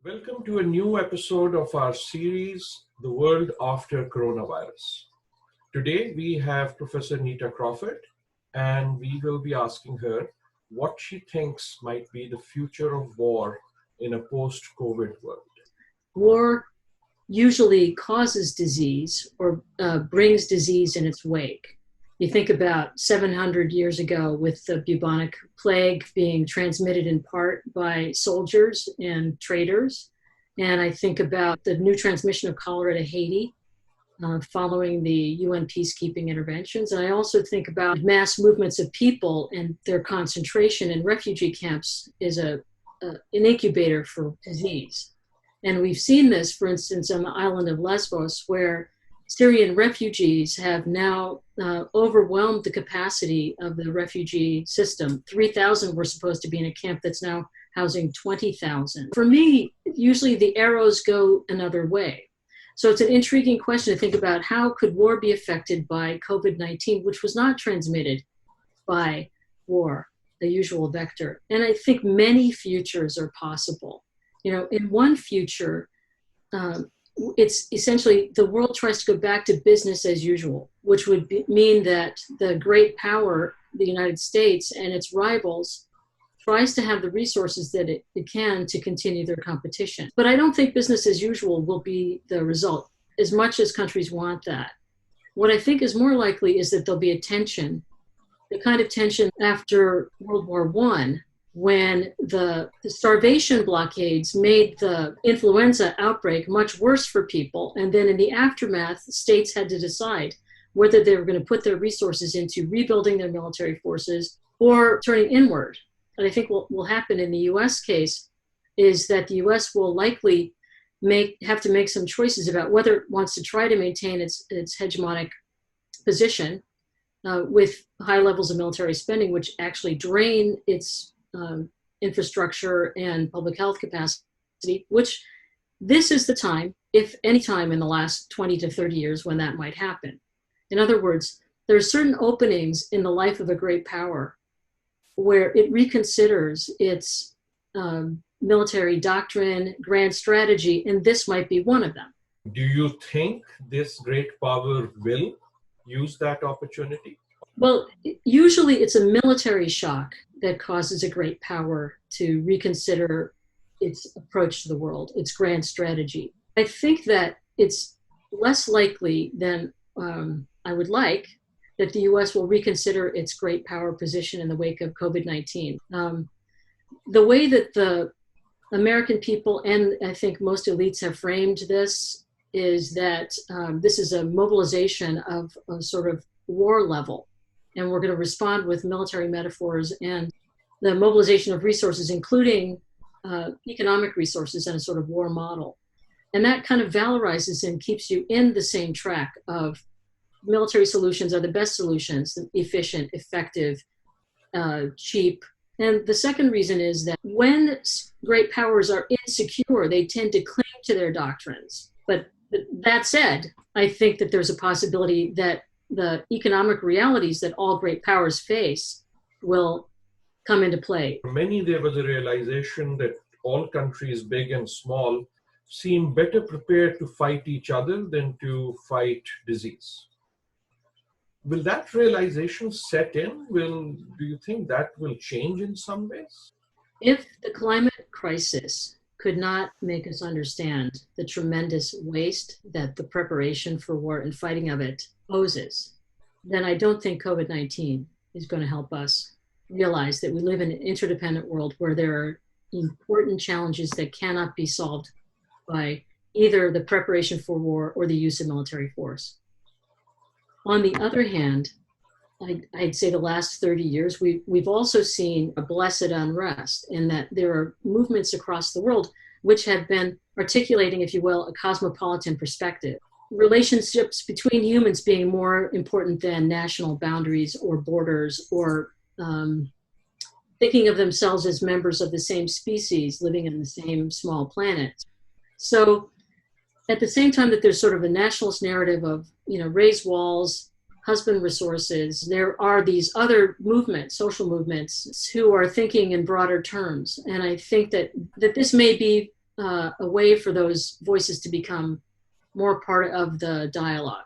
Welcome to a new episode of our series, The World After Coronavirus. Today we have Professor Neta Crawford, and we will be asking her what she thinks might be the future of war in a post-COVID world. War usually causes disease or brings disease in its wake. You think about 700 years ago with the bubonic plague being transmitted in part by soldiers and traders. And I think about the new transmission of cholera to Haiti following the UN peacekeeping interventions. And I also think about mass movements of people and their concentration in refugee camps is an incubator for disease. And we've seen this, for instance, on the island of Lesbos, where Syrian refugees have now overwhelmed the capacity of the refugee system. 3,000 were supposed to be in a camp that's now housing 20,000. For me, usually the arrows go another way. So it's an intriguing question to think about how could war be affected by COVID-19, which was not transmitted by war, the usual vector. And I think many futures are possible. You know, in one future, it's essentially the world tries to go back to business as usual, which would mean that the great power, the United States, and its rivals tries to have the resources that it can to continue their competition. But I don't think business as usual will be the result, as much as countries want that. What I think is more likely is that there'll be a tension, the kind of tension after World War I, when the starvation blockades made the influenza outbreak much worse for people. And then in the aftermath, states had to decide whether they were going to put their resources into rebuilding their military forces or turning inward. And I think what will happen in the US case is that the US will likely have to make some choices about whether it wants to try to maintain its hegemonic position with high levels of military spending, which actually drain its infrastructure and public health capacity, which this is the time, if any time in the last 20 to 30 years, when that might happen. In other words, there are certain openings in the life of a great power where it reconsiders its military doctrine, grand strategy, and this might be one of them. Do you think this great power will use that opportunity? Well, usually it's a military shock that causes a great power to reconsider its approach to the world, its grand strategy. I think that it's less likely than I would like that the US will reconsider its great power position in the wake of COVID-19. The way that the American people, and I think most elites have framed this, is that this is a mobilization of a sort of war level. And we're going to respond with military metaphors and the mobilization of resources, including economic resources, and a sort of war model. And that kind of valorizes and keeps you in the same track of military solutions are the best solutions, efficient, effective, cheap. And the second reason is that when great powers are insecure, they tend to cling to their doctrines. But that said, I think that there's a possibility that the economic realities that all great powers face will come into play. For many, there was a realization that all countries, big and small, seem better prepared to fight each other than to fight disease. Will that realization set in? Do you think that will change in some ways? If the climate crisis could not make us understand the tremendous waste that the preparation for war and fighting of it poses, then I don't think COVID-19 is going to help us realize that we live in an interdependent world where there are important challenges that cannot be solved by either the preparation for war or the use of military force. On the other hand, I'd say the last 30 years, we've also seen a blessed unrest in that there are movements across the world which have been articulating, if you will, a cosmopolitan perspective. Relationships between humans being more important than national boundaries or borders, or thinking of themselves as members of the same species living in the same small planet. So at the same time that there's sort of a nationalist narrative of, raise walls, husband resources, there are these other movements, social movements, who are thinking in broader terms. And I think that this may be a way for those voices to become more part of the dialogue.